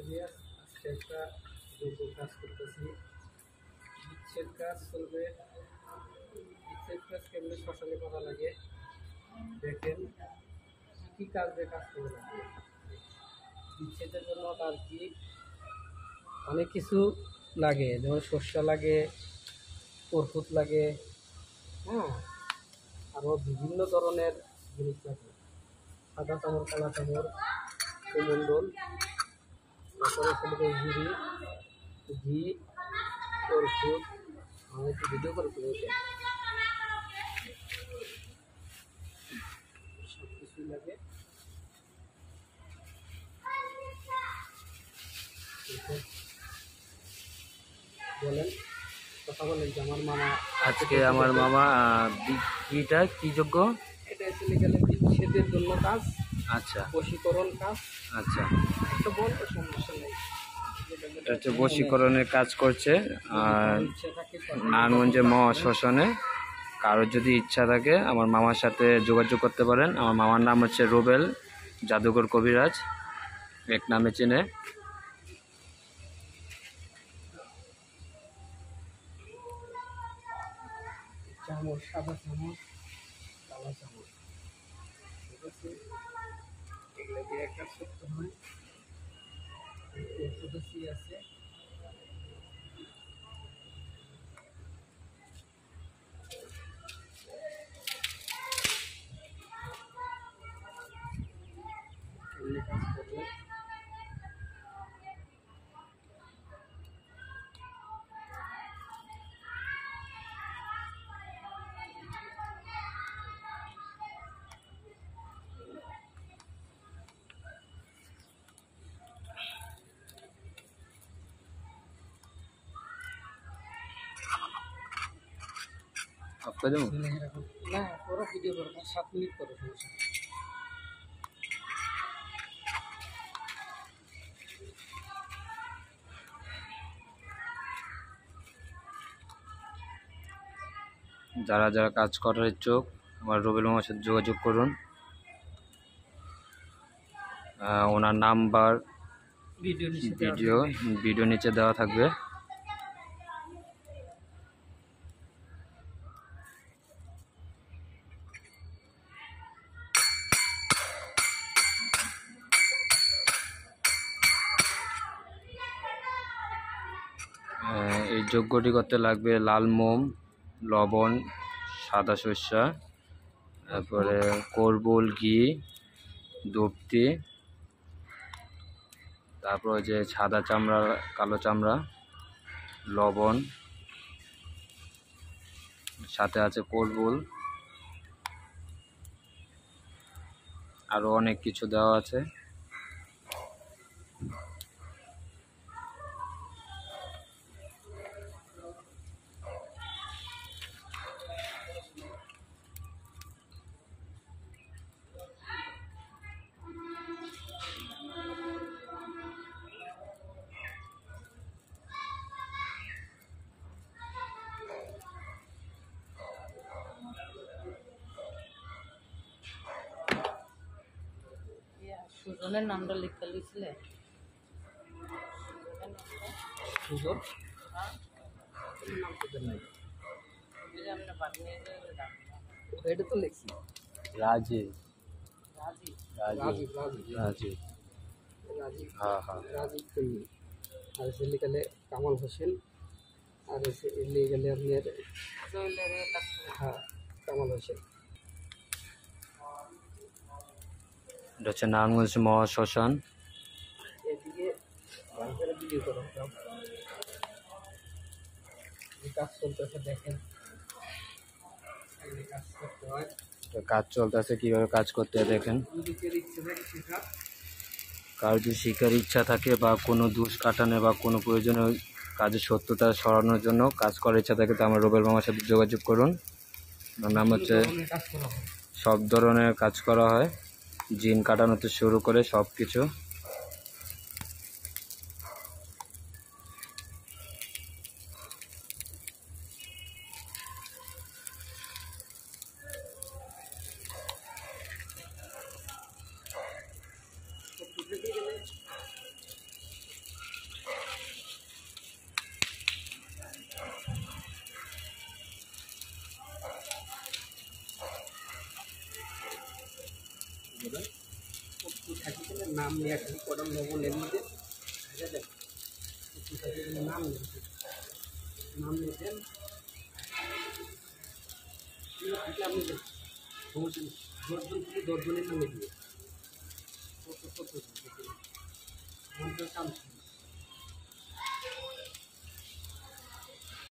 ইলিয়াস আজকে একটা যোগ্য কাজ করতেছি। বিচ্ছেদ কাজ চলবে। বিচ্ছেদ কাজ কেমনি শ্মশানে করা লাগে দেখেন। কি কাজে কাজ করে লাগে বিচ্ছেদের জন্য তার কি অনেক কিছু লাগে, যেমন সর্ষা লাগে, কর্পূর লাগে, হ্যাঁ, আরও বিভিন্ন ধরনের জিনিস লাগে। সাদা চামড়, কালা চামড়, কুমন্ডল, তারপরে ছেলেদের ঝুড়ি, ঘি, কর্পূর। আমি একটু ভিডিও করে তুলেছি, সব কিছুই লাগে। বলেন, কথা বলেন যে আমার মামা আজকে আমার মামা কিটা কি যোগ্য? এটা চলে গেলে বিচ্ছেদের জন্য কাজ, আচ্ছা বশীকরণ কাজ। আচ্ছা, একটা বলতে সমস্যা নেই। এটা হচ্ছে বশীকরণের কাজ করছে নারায়ণগঞ্জে মহাশ্মশানে। কারোর যদি ইচ্ছা থাকে আমার মামার সাথে যোগাযোগ করতে পারেন। আমার মামার নাম হচ্ছে রুবেল জাদুঘর কবিরাজ, এক নামে চেনে। চামচ, সাদা চামচ, কালা চামচ, ঠিক আছে। এগুলো দিয়ে একটা করতে হয়। অর্থোডক্সি আছে, এগুলো কাজ করবে। না, ওরা ভিডিও করবে 7 মিনিট করে, সমস্যা নেই। যারা যারা কাজ করার ইচ্ছুক আমার রুবেল মামার সাথে যোগাযোগ করুন। ওনার নাম্বার ভিডিও নিচে দেওয়া থাকবে। এই যজ্ঞটি করতে লাগবে লাল মোম, লবণ, সাদা সর্ষা, তারপরে কর্পূর, ঘি, ধূপটি, তারপর যে সাদা চামড়া, কালো চামড়া, লবণ, সাথে আছে কর্পূর, আরও অনেক কিছু দেওয়া আছে। সুজনের নামটা লিখতে লিখছিলে? সুজন এটা তো লিখছি রাজীব রাজীব, রাজীব রাজীব, রাজীব রাজীব, হ্যাঁ হ্যাঁ। রাজীব তৈরি। আর এসে গেলে কামাল হোসেন। আর এসে গেলে আপনার হ্যাঁ, কামাল হোসেন। এটা হচ্ছে নারায়ণগঞ্জ মহাশ্মশান। এদিকে ভিডিও করো, কাজ চলতেছে দেখেন। কাজ করতে হয়, কাজ চলতেছে, কিভাবে কাজ করতে হয় দেখেন। নিজের ইচ্ছে থাকে শেখা। কারো যদি শিকার ইচ্ছা থাকে বা কোনো দোষ কাটানো বা কোনো প্রয়োজনীয় কাজের সত্যতা সরানোর জন্য কাজ করার ইচ্ছা থাকে, তো আমার রুবেল মামার সাথে যোগাযোগ করুন। আমার নাম হচ্ছে, সব ধরনের কাজ করা হয়, জিন কাটানো থেকে শুরু করে সব কিছু। নাম নিয়ে খালি কটা লবণের মধ্যে ভেজে দেন। নাম নিয়েছেন, নাম নিয়েছেন আপনি দশজনের নামে দিয়ে কাম